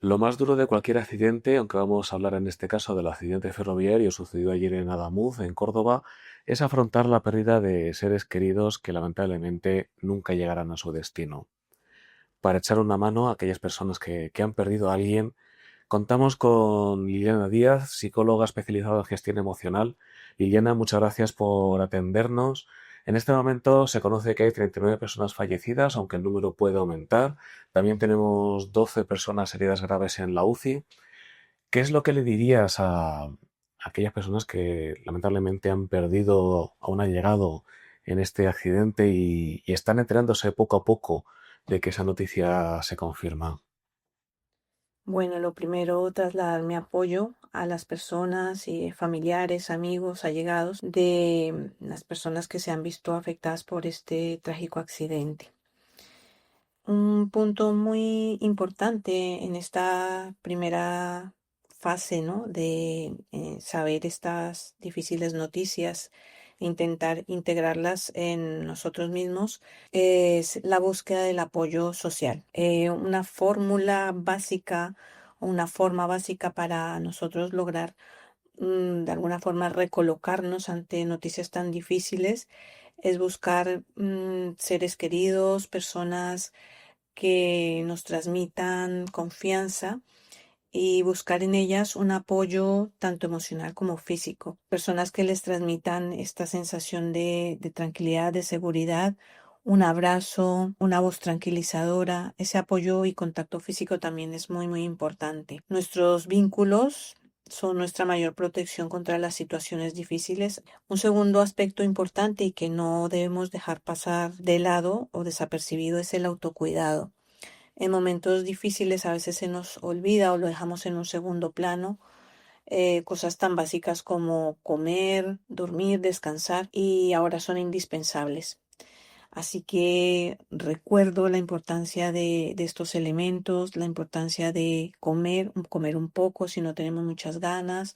Lo más duro de cualquier accidente, aunque vamos a hablar en este caso del accidente ferroviario sucedido ayer en Adamuz, en Córdoba, es afrontar la pérdida de seres queridos que lamentablemente nunca llegarán a su destino. Para echar una mano a aquellas personas que han perdido a alguien, contamos con Liliana Díaz, psicóloga especializada en gestión emocional. Liliana, muchas gracias por atendernos. En este momento se conoce que hay 39 personas fallecidas, aunque el número puede aumentar. También tenemos 12 personas heridas graves en la UCI. ¿Qué es lo que le dirías a aquellas personas que lamentablemente han perdido a un allegado en este accidente y están enterándose poco a poco de que esa noticia se confirma? Bueno, lo primero, trasladar mi apoyo a las personas y familiares, amigos, allegados de las personas que se han visto afectadas por este trágico accidente. Un punto muy importante en esta primera fase, ¿no? De saber estas difíciles noticias e intentar integrarlas en nosotros mismos es la búsqueda del apoyo social. Una fórmula básica o una forma básica para nosotros lograr de alguna forma recolocarnos ante noticias tan difíciles es buscar seres queridos, personas que nos transmitan confianza y buscar en ellas un apoyo tanto emocional como físico. Personas que les transmitan esta sensación de tranquilidad, de seguridad, un abrazo, una voz tranquilizadora. Ese apoyo y contacto físico también es muy, muy importante. Nuestros vínculos son nuestra mayor protección contra las situaciones difíciles. Un segundo aspecto importante y que no debemos dejar pasar de lado o desapercibido es el autocuidado. En momentos difíciles a veces se nos olvida o lo dejamos en un segundo plano, cosas tan básicas como comer, dormir, descansar y ahora son indispensables. Así que recuerdo la importancia de estos elementos, la importancia de comer un poco si no tenemos muchas ganas,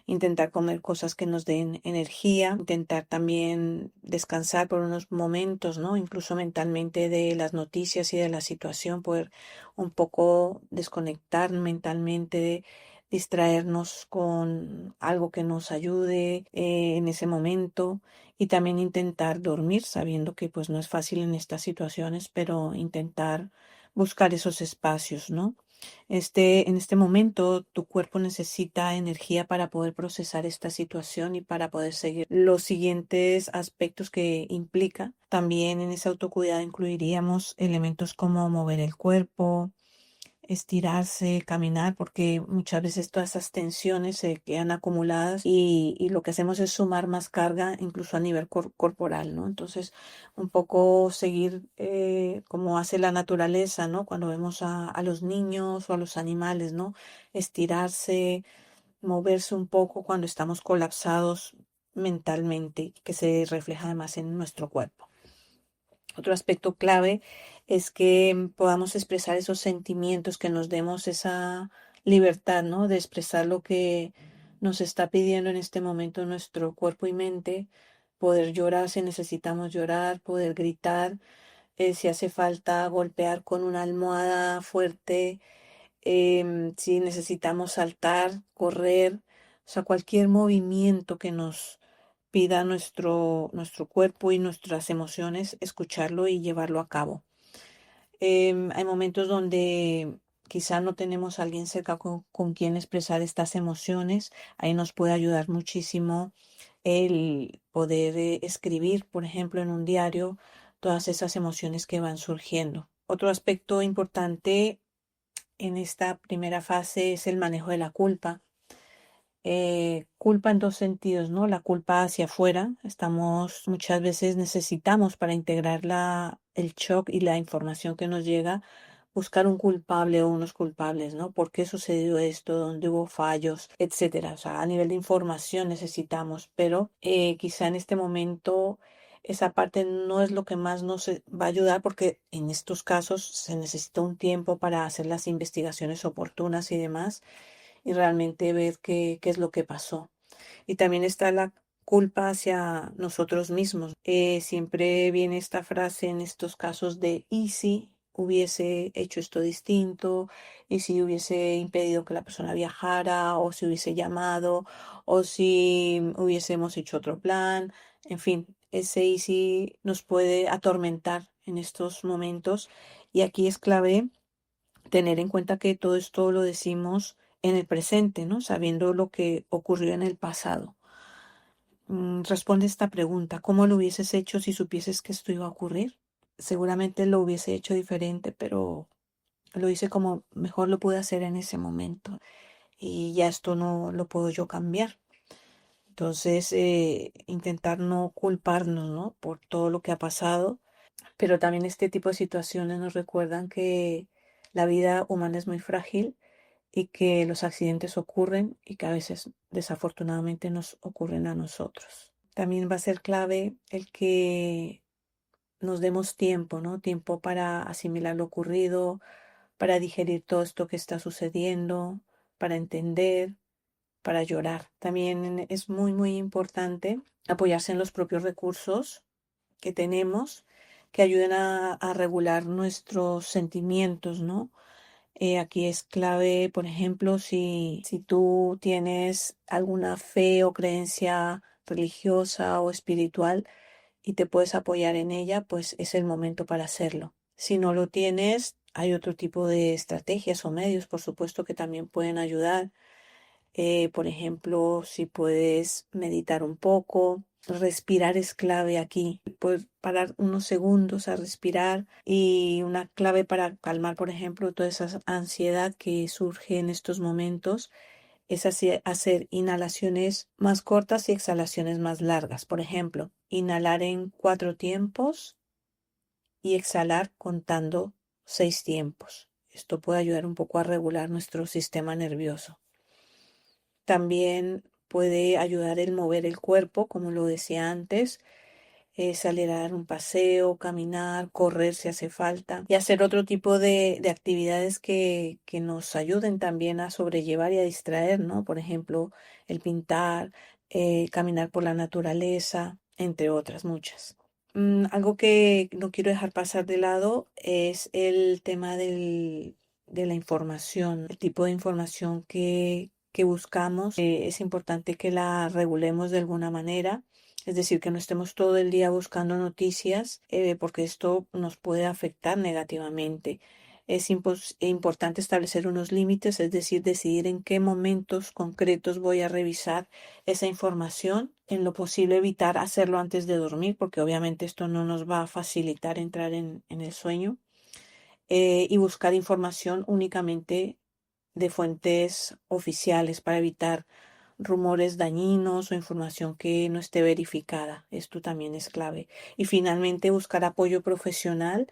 intentar comer cosas que nos den energía, intentar también descansar por unos momentos, ¿no? Incluso mentalmente de las noticias y de la situación, poder un poco desconectar mentalmente, distraernos con algo que nos ayude en ese momento y también intentar dormir, sabiendo que pues no es fácil en estas situaciones, pero intentar buscar esos espacios, ¿no? En este momento, tu cuerpo necesita energía para poder procesar esta situación y para poder seguir los siguientes aspectos que implica. También en ese autocuidado incluiríamos elementos como mover el cuerpo, estirarse, caminar, porque muchas veces todas esas tensiones se quedan acumuladas y lo que hacemos es sumar más carga, incluso a nivel corporal, ¿no? Entonces, un poco seguir como hace la naturaleza, ¿no? Cuando vemos a los niños o a los animales, ¿no? Estirarse, moverse un poco cuando estamos colapsados mentalmente, que se refleja además en nuestro cuerpo. Otro aspecto clave es que podamos expresar esos sentimientos, que nos demos esa libertad, ¿no? De expresar lo que nos está pidiendo en este momento nuestro cuerpo y mente, poder llorar si necesitamos llorar, poder gritar, si hace falta golpear con una almohada fuerte, si necesitamos saltar, correr, o sea, cualquier movimiento que nos pida nuestro cuerpo y nuestras emociones, escucharlo y llevarlo a cabo. Hay momentos donde quizá no tenemos a alguien cerca con quien expresar estas emociones. Ahí nos puede ayudar muchísimo el poder escribir, por ejemplo, en un diario, todas esas emociones que van surgiendo. Otro aspecto importante en esta primera fase es el manejo de la culpa. Culpa en dos sentidos, ¿no? La culpa hacia afuera. Muchas veces necesitamos para integrar el shock y la información que nos llega, buscar un culpable o unos culpables, ¿no? ¿Por qué sucedió esto? ¿Dónde hubo fallos? Etcétera. O sea, a nivel de información necesitamos, pero quizá en este momento esa parte no es lo que más nos va a ayudar porque en estos casos se necesita un tiempo para hacer las investigaciones oportunas y demás y realmente ver qué es lo que pasó. Y también está la culpa hacia nosotros mismos. Siempre viene esta frase en estos casos de ¿y si? hubiese hecho esto distinto, y si hubiese impedido que la persona viajara, o si hubiese llamado, o si hubiésemos hecho otro plan. En fin, ese y si nos puede atormentar en estos momentos, y aquí es clave tener en cuenta que todo esto lo decimos en el presente, ¿no? Sabiendo lo que ocurrió en el pasado. Responde esta pregunta: ¿cómo lo hubieses hecho si supieses que esto iba a ocurrir? Seguramente lo hubiese hecho diferente, pero lo hice como mejor lo pude hacer en ese momento, y ya esto no lo puedo yo cambiar. Entonces, intentar no culparnos, ¿no?, por todo lo que ha pasado, pero también este tipo de situaciones nos recuerdan que la vida humana es muy frágil, y que los accidentes ocurren, y que a veces desafortunadamente nos ocurren a nosotros. También va a ser clave el que nos demos tiempo, ¿no? Tiempo para asimilar lo ocurrido, para digerir todo esto que está sucediendo, para entender, para llorar. También es muy, muy importante apoyarse en los propios recursos que tenemos, que ayuden a regular nuestros sentimientos, ¿no? Aquí es clave, por ejemplo, si tú tienes alguna fe o creencia religiosa o espiritual y te puedes apoyar en ella, pues es el momento para hacerlo. Si no lo tienes, hay otro tipo de estrategias o medios, por supuesto, que también pueden ayudar. Por ejemplo, si puedes meditar un poco, respirar es clave aquí. Puedes parar unos segundos a respirar, y una clave para calmar, por ejemplo, toda esa ansiedad que surge en estos momentos es hacer inhalaciones más cortas y exhalaciones más largas. Por ejemplo, inhalar en 4 tiempos y exhalar contando 6 tiempos. Esto puede ayudar un poco a regular nuestro sistema nervioso. También puede ayudar el mover el cuerpo, como lo decía antes, salir a dar un paseo, caminar, correr si hace falta, y hacer otro tipo de actividades que nos ayuden también a sobrellevar y a distraer, ¿no? Por ejemplo, el pintar, caminar por la naturaleza, entre otras muchas. Algo que no quiero dejar pasar de lado es el tema de la información, el tipo de información que buscamos. Es importante que la regulemos de alguna manera, es decir, que no estemos todo el día buscando noticias, porque esto nos puede afectar negativamente. Es importante establecer unos límites, es decir, decidir en qué momentos concretos voy a revisar esa información. En lo posible evitar hacerlo antes de dormir, porque obviamente esto no nos va a facilitar entrar en el sueño. Y buscar información únicamente de fuentes oficiales para evitar rumores dañinos o información que no esté verificada. Esto también es clave. Y finalmente, buscar apoyo profesional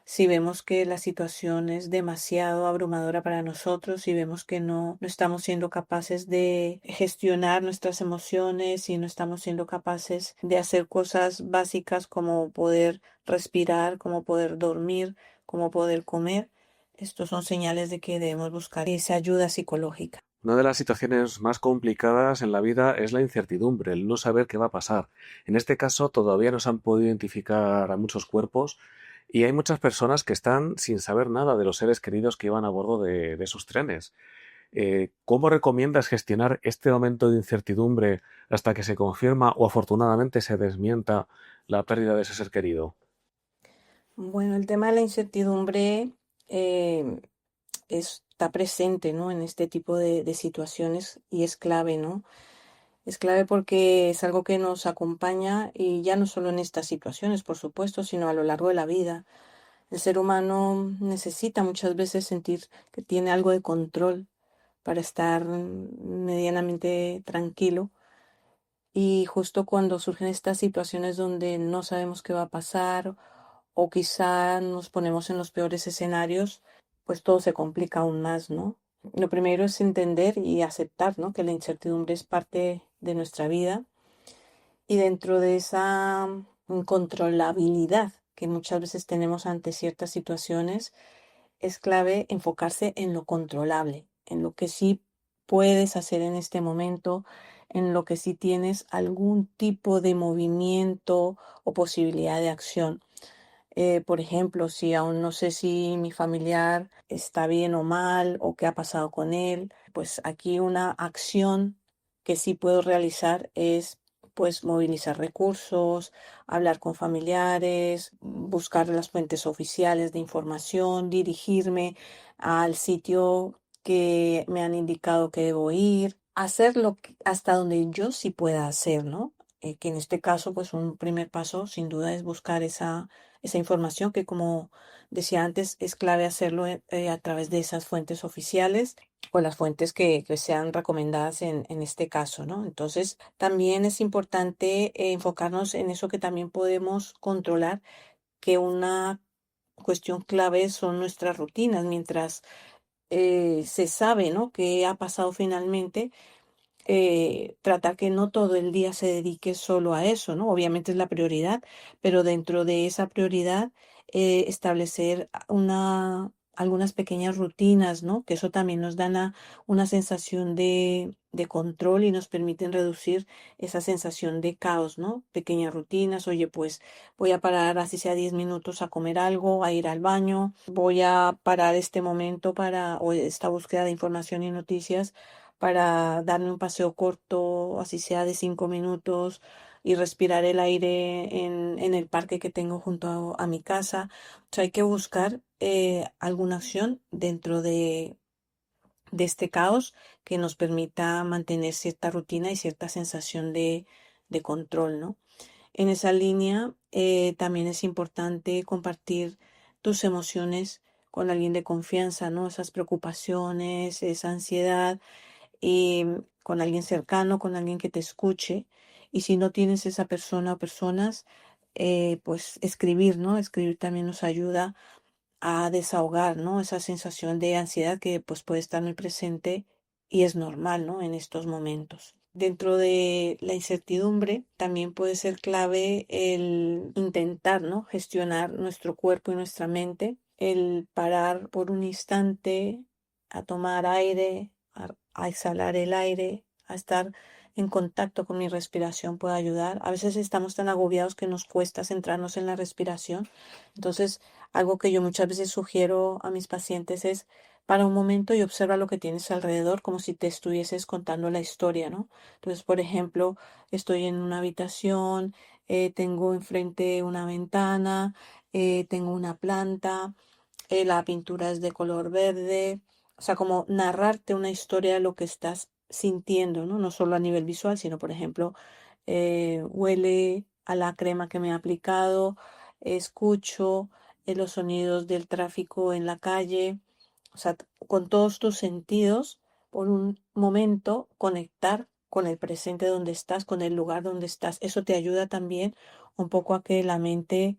si vemos que la situación es demasiado abrumadora para nosotros, si vemos que no estamos siendo capaces de gestionar nuestras emociones, y no estamos siendo capaces de hacer cosas básicas como poder respirar, como poder dormir, como poder comer. Estos son señales de que debemos buscar esa ayuda psicológica. Una de las situaciones más complicadas en la vida es la incertidumbre, el no saber qué va a pasar. En este caso, todavía no se han podido identificar a muchos cuerpos y hay muchas personas que están sin saber nada de los seres queridos que iban a bordo de sus trenes. ¿Cómo recomiendas gestionar este momento de incertidumbre hasta que se confirma o afortunadamente se desmienta la pérdida de ese ser querido? Bueno, el tema de la incertidumbre eh, está presente, ¿no?, en este tipo de situaciones, y es clave, ¿no? Es clave porque es algo que nos acompaña, y ya no solo en estas situaciones, por supuesto, sino a lo largo de la vida. El ser humano necesita muchas veces sentir que tiene algo de control para estar medianamente tranquilo. Y justo cuando surgen estas situaciones donde no sabemos qué va a pasar, o quizá nos ponemos en los peores escenarios, pues todo se complica aún más, ¿no? Lo primero es entender y aceptar, ¿no?, que la incertidumbre es parte de nuestra vida, y dentro de esa incontrolabilidad que muchas veces tenemos ante ciertas situaciones, es clave enfocarse en lo controlable, en lo que sí puedes hacer en este momento, en lo que sí tienes algún tipo de movimiento o posibilidad de acción. Por ejemplo, si aún no sé si mi familiar está bien o mal o qué ha pasado con él, pues aquí una acción que sí puedo realizar es pues movilizar recursos, hablar con familiares, buscar las fuentes oficiales de información, dirigirme al sitio que me han indicado que debo ir, hacer hasta donde yo sí pueda hacer, ¿no? Que en este caso, pues un primer paso sin duda es buscar esa información que, como decía antes, es clave hacerlo a través de esas fuentes oficiales o las fuentes que sean recomendadas en este caso, ¿no? Entonces, también es importante enfocarnos en eso que también podemos controlar, que una cuestión clave son nuestras rutinas. Mientras se sabe, ¿no?, qué ha pasado finalmente, tratar que no todo el día se dedique solo a eso, ¿no? Obviamente es la prioridad, pero dentro de esa prioridad, establecer algunas pequeñas rutinas, ¿no? Que eso también nos da una sensación de control y nos permiten reducir esa sensación de caos, ¿no? Pequeñas rutinas, oye, pues voy a parar así sea 10 minutos a comer algo, a ir al baño, voy a parar este momento o esta búsqueda de información y noticias para darme un paseo corto, así sea de 5 minutos, y respirar el aire en el parque que tengo junto a mi casa. O sea, hay que buscar alguna acción dentro de este caos que nos permita mantener cierta rutina y cierta sensación de control, ¿no? En esa línea, también es importante compartir tus emociones con alguien de confianza, ¿no? Esas preocupaciones, esa ansiedad, con alguien cercano, con alguien que te escuche. Y si no tienes esa persona o personas, pues escribir, ¿no? Escribir también nos ayuda a desahogar, ¿no? Esa sensación de ansiedad que pues puede estar muy presente y es normal, ¿no? En estos momentos. Dentro de la incertidumbre también puede ser clave el intentar, ¿no?, gestionar nuestro cuerpo y nuestra mente, el parar por un instante a tomar aire, a exhalar el aire, a estar en contacto con mi respiración puede ayudar. A veces estamos tan agobiados que nos cuesta centrarnos en la respiración. Entonces, algo que yo muchas veces sugiero a mis pacientes es: para un momento y observa lo que tienes alrededor como si te estuvieses contando la historia, ¿no? Entonces, por ejemplo, estoy en una habitación, tengo enfrente una ventana, tengo una planta, la pintura es de color verde, o sea, como narrarte una historia de lo que estás sintiendo, ¿no? No solo a nivel visual, sino, por ejemplo, huele a la crema que me he aplicado, escucho los sonidos del tráfico en la calle, o sea, con todos tus sentidos, por un momento, conectar con el presente donde estás, con el lugar donde estás. Eso te ayuda también un poco a que la mente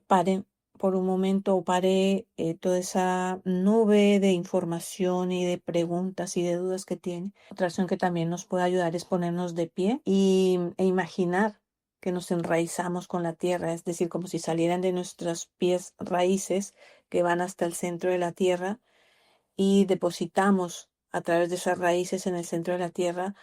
pare por un momento o pare toda esa nube de información y de preguntas y de dudas que tiene. Otra acción que también nos puede ayudar es ponernos de pie e imaginar que nos enraizamos con la tierra, es decir, como si salieran de nuestros pies raíces que van hasta el centro de la tierra, y depositamos a través de esas raíces en el centro de la tierra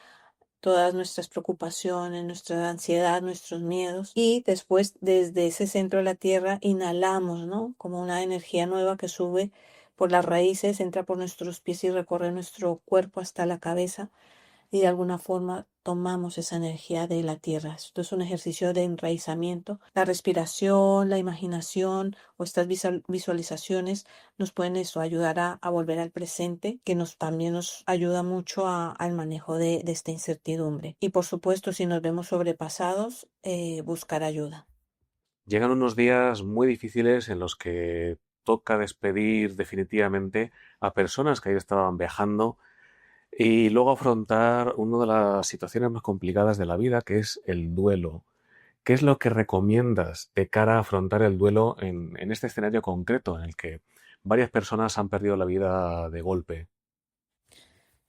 todas nuestras preocupaciones, nuestra ansiedad, nuestros miedos. Y después, desde ese centro de la tierra, inhalamos, ¿no? Como una energía nueva que sube por las raíces, entra por nuestros pies y recorre nuestro cuerpo hasta la cabeza, y de alguna forma tomamos esa energía de la tierra. Esto es un ejercicio de enraizamiento. La respiración, la imaginación o estas visualizaciones nos pueden eso ayudar a volver al presente, que también nos ayuda mucho al manejo de esta incertidumbre. Y por supuesto, si nos vemos sobrepasados, buscar ayuda. Llegan unos días muy difíciles en los que toca despedir definitivamente a personas que ahí estaban viajando y luego afrontar una de las situaciones más complicadas de la vida, que es el duelo. ¿Qué es lo que recomiendas de cara a afrontar el duelo en este escenario concreto en el que varias personas han perdido la vida de golpe?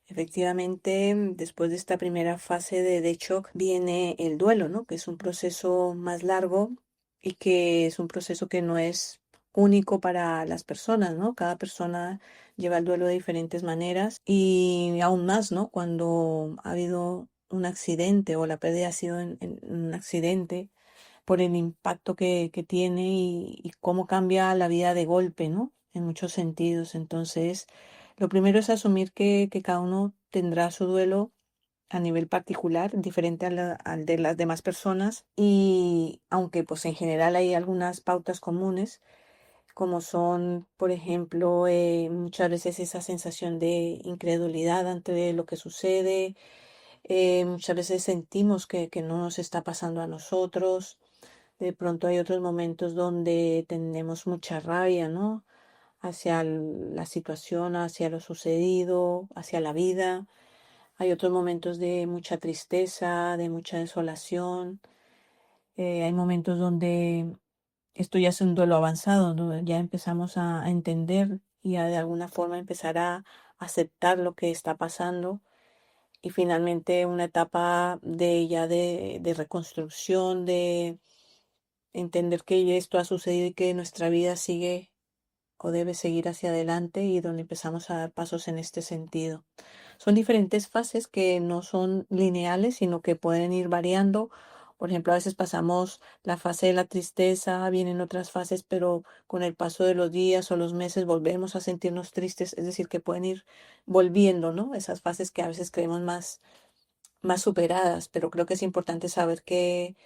Efectivamente, después de esta primera fase de shock viene el duelo, ¿no? Que es un proceso más largo y que es un proceso que no es único para las personas, ¿no? Cada persona lleva el duelo de diferentes maneras, y aún más, ¿no? Cuando ha habido un accidente o la pérdida ha sido en un accidente, por el impacto que tiene y cómo cambia la vida de golpe, ¿no? En muchos sentidos. Entonces, lo primero es asumir que cada uno tendrá su duelo a nivel particular, diferente al de las demás personas. Y aunque pues en general hay algunas pautas comunes, como son, por ejemplo, muchas veces esa sensación de incredulidad ante lo que sucede, muchas veces sentimos que no nos está pasando a nosotros. De pronto hay otros momentos donde tenemos mucha rabia, ¿no? Hacia la situación, hacia lo sucedido, hacia la vida. Hay otros momentos de mucha tristeza, de mucha desolación. Hay momentos donde esto ya es un duelo avanzado, ¿no? Ya empezamos a entender y a de alguna forma empezar a aceptar lo que está pasando. Y finalmente una etapa de ya de reconstrucción, de entender que esto ha sucedido y que nuestra vida sigue o debe seguir hacia adelante y donde empezamos a dar pasos en este sentido. Son diferentes fases que no son lineales, sino que pueden ir variando. Por ejemplo, a veces pasamos la fase de la tristeza, vienen otras fases, pero con el paso de los días o los meses volvemos a sentirnos tristes, es decir, que pueden ir volviendo, ¿no? Esas fases que a veces creemos más superadas, pero creo que es importante saber que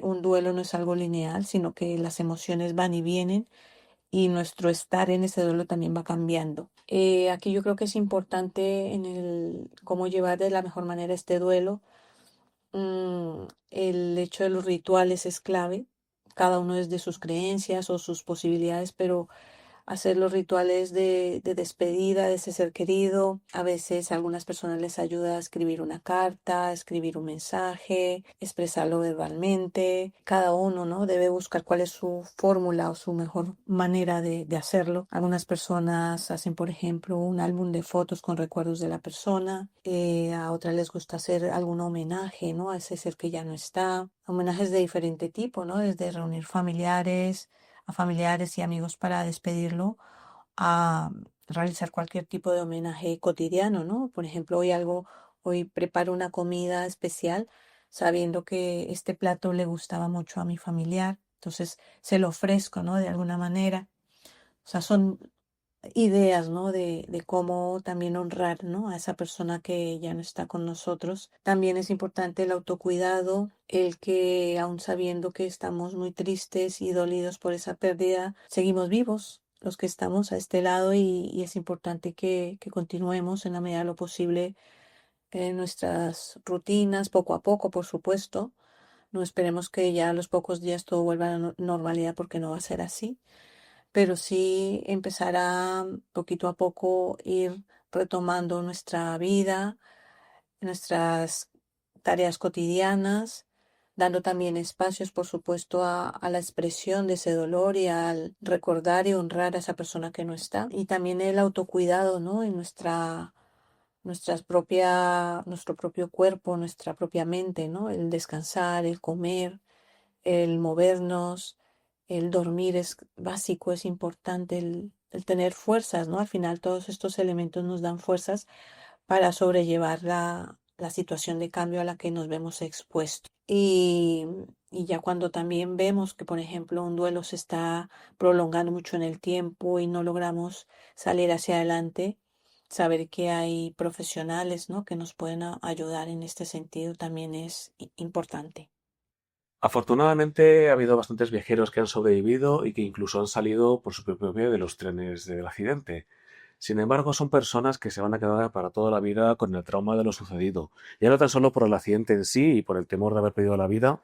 un duelo no es algo lineal, sino que las emociones van y vienen y nuestro estar en ese duelo también va cambiando. Aquí yo creo que es importante en el cómo llevar de la mejor manera este duelo. El hecho de los rituales es clave. Cada uno es de sus creencias o sus posibilidades, pero hacer los rituales de despedida de ese ser querido. A veces a algunas personas les ayuda a escribir una carta, a escribir un mensaje, expresarlo verbalmente. Cada uno, ¿no? Debe buscar cuál es su fórmula o su mejor manera de hacerlo. Algunas personas hacen, por ejemplo, un álbum de fotos con recuerdos de la persona. A otras les gusta hacer algún homenaje, ¿no? A ese ser que ya no está. Homenajes de diferente tipo, ¿no? Desde reunir familiares a familiares y amigos para despedirlo, a realizar cualquier tipo de homenaje cotidiano, ¿no? Por ejemplo, hoy preparo una comida especial sabiendo que este plato le gustaba mucho a mi familiar, entonces se lo ofrezco, ¿no? De alguna manera. O sea, son ideas, ¿no? De cómo también honrar, ¿no? A esa persona que ya no está con nosotros. También es importante el autocuidado, el que aun sabiendo que estamos muy tristes y dolidos por esa pérdida, seguimos vivos los que estamos a este lado y es importante que continuemos en la medida de lo posible en nuestras rutinas, poco a poco, por supuesto. No esperemos que ya a los pocos días todo vuelva a la normalidad porque no va a ser así, pero sí empezar a poquito a poco ir retomando nuestra vida, nuestras tareas cotidianas, dando también espacios, por supuesto, a la expresión de ese dolor y al recordar y honrar a esa persona que no está. Y también el autocuidado, ¿no? En nuestro propio cuerpo, nuestra propia mente, ¿no? El descansar, el comer, el movernos, el dormir es básico, es importante, el tener fuerzas, ¿no? Al final todos estos elementos nos dan fuerzas para sobrellevar la situación de cambio a la que nos vemos expuestos. Y ya cuando también vemos que, por ejemplo, un duelo se está prolongando mucho en el tiempo y no logramos salir hacia adelante, saber que hay profesionales, ¿no? Que nos pueden ayudar en este sentido también es importante. Afortunadamente ha habido bastantes viajeros que han sobrevivido y que incluso han salido por su propio pie de los trenes del accidente. Sin embargo, son personas que se van a quedar para toda la vida con el trauma de lo sucedido, ya no tan solo por el accidente en sí y por el temor de haber perdido la vida,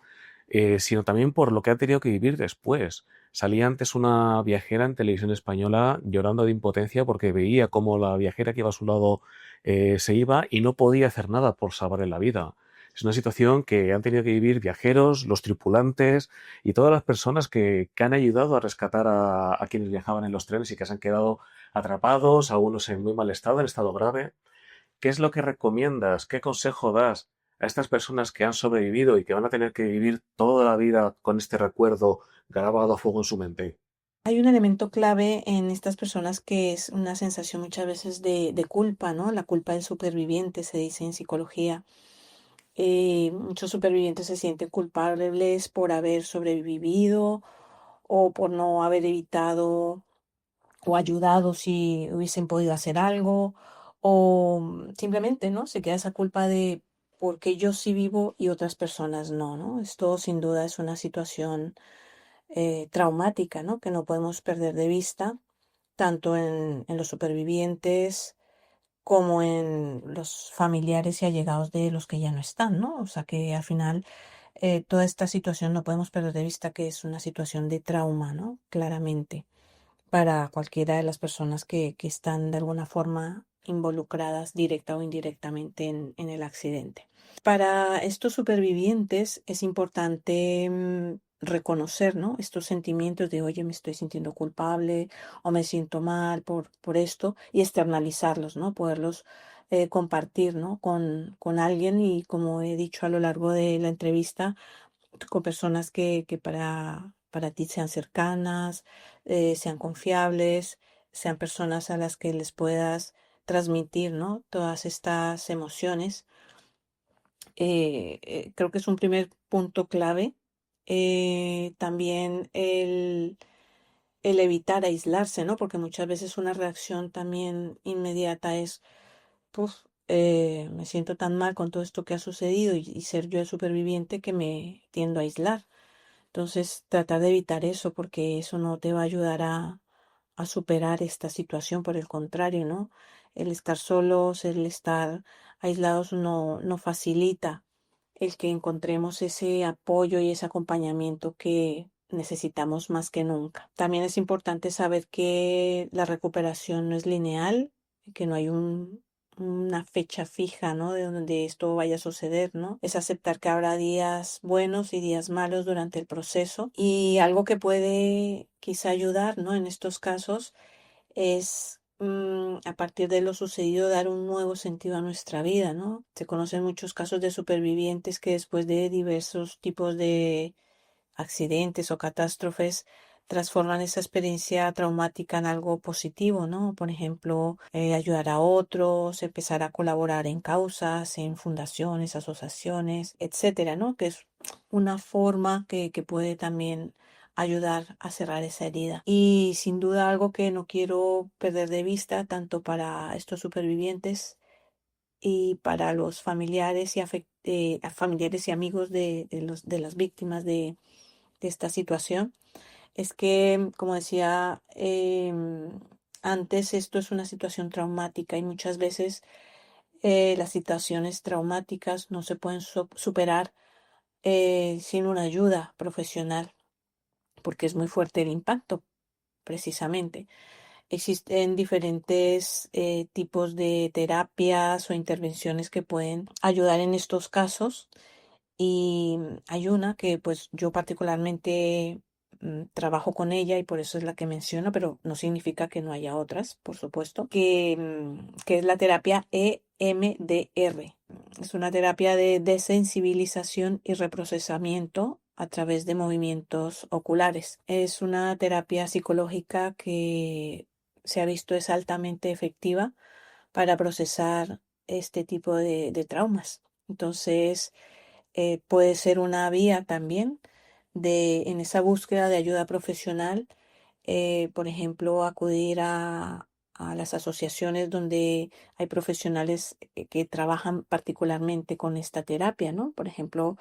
sino también por lo que han tenido que vivir después. Salía antes una viajera en televisión española llorando de impotencia porque veía cómo la viajera que iba a su lado se iba y no podía hacer nada por salvarle la vida. Es una situación que han tenido que vivir viajeros, los tripulantes y todas las personas que han ayudado a rescatar a quienes viajaban en los trenes y que se han quedado atrapados, algunos en muy mal estado, en estado grave. ¿Qué es lo que recomiendas? ¿Qué consejo das a estas personas que han sobrevivido y que van a tener que vivir toda la vida con este recuerdo grabado a fuego en su mente? Hay un elemento clave en estas personas que es una sensación muchas veces de culpa, ¿no? La culpa del superviviente, se dice en psicología. Muchos supervivientes se sienten culpables por haber sobrevivido o por no haber evitado o ayudado si hubiesen podido hacer algo, o simplemente, ¿no? Se queda esa culpa de por qué yo sí vivo y otras personas no, ¿no? Esto sin duda es una situación traumática, ¿no? Que no podemos perder de vista, tanto en los supervivientes como en los familiares y allegados de los que ya no están, ¿no? O sea que al final toda esta situación no podemos perder de vista que es una situación de trauma, ¿no? Claramente para cualquiera de las personas que están de alguna forma involucradas directa o indirectamente en el accidente. Para estos supervivientes es importante reconocer, ¿no? Estos sentimientos de, oye, me estoy sintiendo culpable o me siento mal por esto y externalizarlos, ¿no? Poderlos compartir, ¿no? Con alguien y como he dicho a lo largo de la entrevista, con personas que para ti sean cercanas, sean confiables, sean personas a las que les puedas transmitir, ¿no? Todas estas emociones. Creo que es un primer punto clave. También el evitar aislarse, ¿no? Porque muchas veces una reacción también inmediata es, puf, me siento tan mal con todo esto que ha sucedido y ser yo el superviviente que me tiendo a aislar. Entonces, tratar de evitar eso porque eso no te va a ayudar a superar esta situación. Por el contrario, ¿no? El estar solos, el estar aislados no facilita el que encontremos ese apoyo y ese acompañamiento que necesitamos más que nunca. También es importante saber que la recuperación no es lineal, que no hay una fecha fija, ¿no? De donde esto vaya a suceder, ¿no? Es aceptar que habrá días buenos y días malos durante el proceso. Y algo que puede quizá ayudar, ¿no? En estos casos es a partir de lo sucedido dar un nuevo sentido a nuestra vida, ¿no? Se conocen muchos casos de supervivientes que después de diversos tipos de accidentes o catástrofes transforman esa experiencia traumática en algo positivo, ¿no? Por ejemplo, ayudar a otros, empezar a colaborar en causas, en fundaciones, asociaciones, etcétera, ¿no? Que es una forma que puede también ayudar a cerrar esa herida. Y sin duda algo que no quiero perder de vista, tanto para estos supervivientes y para los familiares y familiares y amigos de las víctimas de esta situación, es que, como decía antes, esto es una situación traumática y muchas veces las situaciones traumáticas no se pueden superar sin una ayuda profesional, porque es muy fuerte el impacto, precisamente. Existen diferentes tipos de terapias o intervenciones que pueden ayudar en estos casos. Y hay una que pues yo particularmente trabajo con ella y por eso es la que menciono, pero no significa que no haya otras, por supuesto, que es la terapia EMDR. Es una terapia de desensibilización y reprocesamiento a través de movimientos oculares. Es una terapia psicológica que se ha visto es altamente efectiva para procesar este tipo de traumas. Entonces, puede ser una vía también en esa búsqueda de ayuda profesional, por ejemplo, acudir a las asociaciones donde hay profesionales que trabajan particularmente con esta terapia, ¿no? Por ejemplo,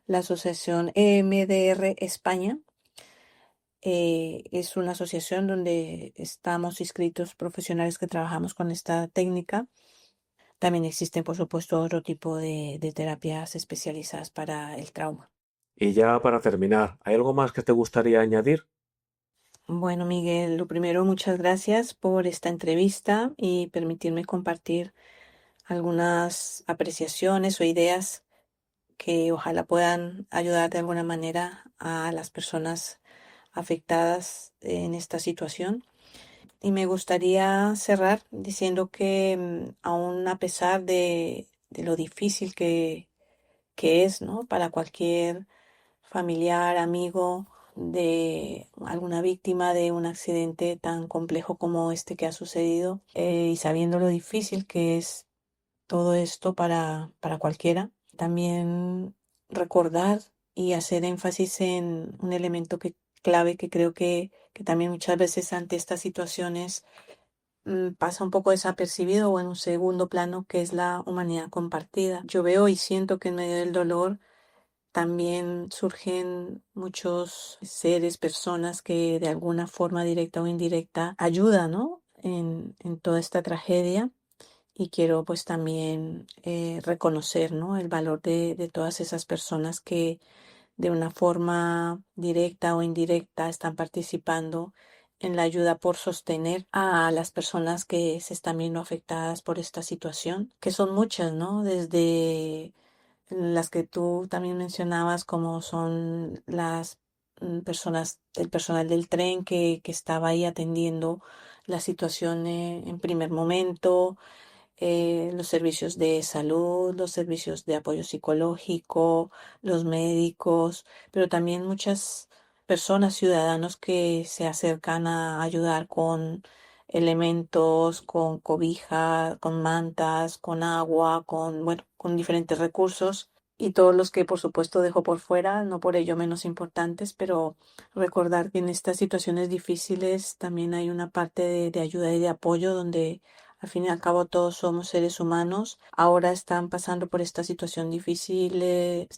la Asociación EMDR España es una asociación donde estamos inscritos profesionales que trabajamos con esta técnica. También existen, por supuesto, otro tipo de terapias especializadas para el trauma. Y ya para terminar, ¿hay algo más que te gustaría añadir? Bueno, Miguel, lo primero, muchas gracias por esta entrevista y permitirme compartir algunas apreciaciones o ideas que ojalá puedan ayudar de alguna manera a las personas afectadas en esta situación. Y me gustaría cerrar diciendo que aún a pesar de lo difícil que es, ¿no? Para cualquier familiar, amigo de alguna víctima de un accidente tan complejo como este que ha sucedido, y sabiendo lo difícil que es todo esto para cualquiera. También recordar y hacer énfasis en un elemento clave que creo que también muchas veces ante estas situaciones pasa un poco desapercibido o en un segundo plano, que es la humanidad compartida. Yo veo y siento que en medio del dolor también surgen muchos seres, personas que de alguna forma directa o indirecta ayudan, ¿no? En toda esta tragedia. Y quiero pues también reconocer, ¿no? El valor de todas esas personas que de una forma directa o indirecta están participando en la ayuda por sostener a las personas que se están viendo afectadas por esta situación, que son muchas, ¿no? Desde las que tú también mencionabas, como son las personas, el personal del tren que estaba ahí atendiendo la situación en primer momento, los servicios de salud, los servicios de apoyo psicológico, los médicos, pero también muchas personas, ciudadanos que se acercan a ayudar con elementos, con cobija, con mantas, con agua, bueno, con diferentes recursos. Y todos los que por supuesto dejo por fuera, no por ello menos importantes, pero recordar que en estas situaciones difíciles también hay una parte de ayuda y de apoyo donde al fin y al cabo todos somos seres humanos. Ahora están pasando por esta situación difícil,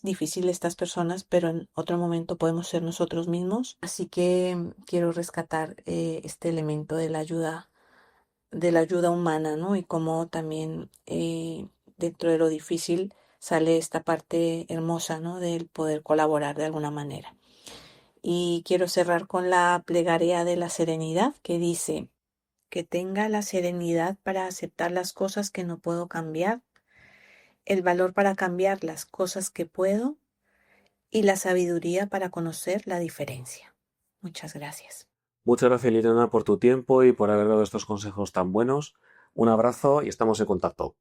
difícil estas personas, pero en otro momento podemos ser nosotros mismos. Así que quiero rescatar este elemento de la ayuda humana, ¿no? Y cómo también dentro de lo difícil sale esta parte hermosa, ¿no? Del poder colaborar de alguna manera. Y quiero cerrar con la plegaria de la serenidad que dice: que tenga la serenidad para aceptar las cosas que no puedo cambiar, el valor para cambiar las cosas que puedo y la sabiduría para conocer la diferencia. Muchas gracias. Muchas gracias, Liliana, por tu tiempo y por haber dado estos consejos tan buenos. Un abrazo y estamos en contacto.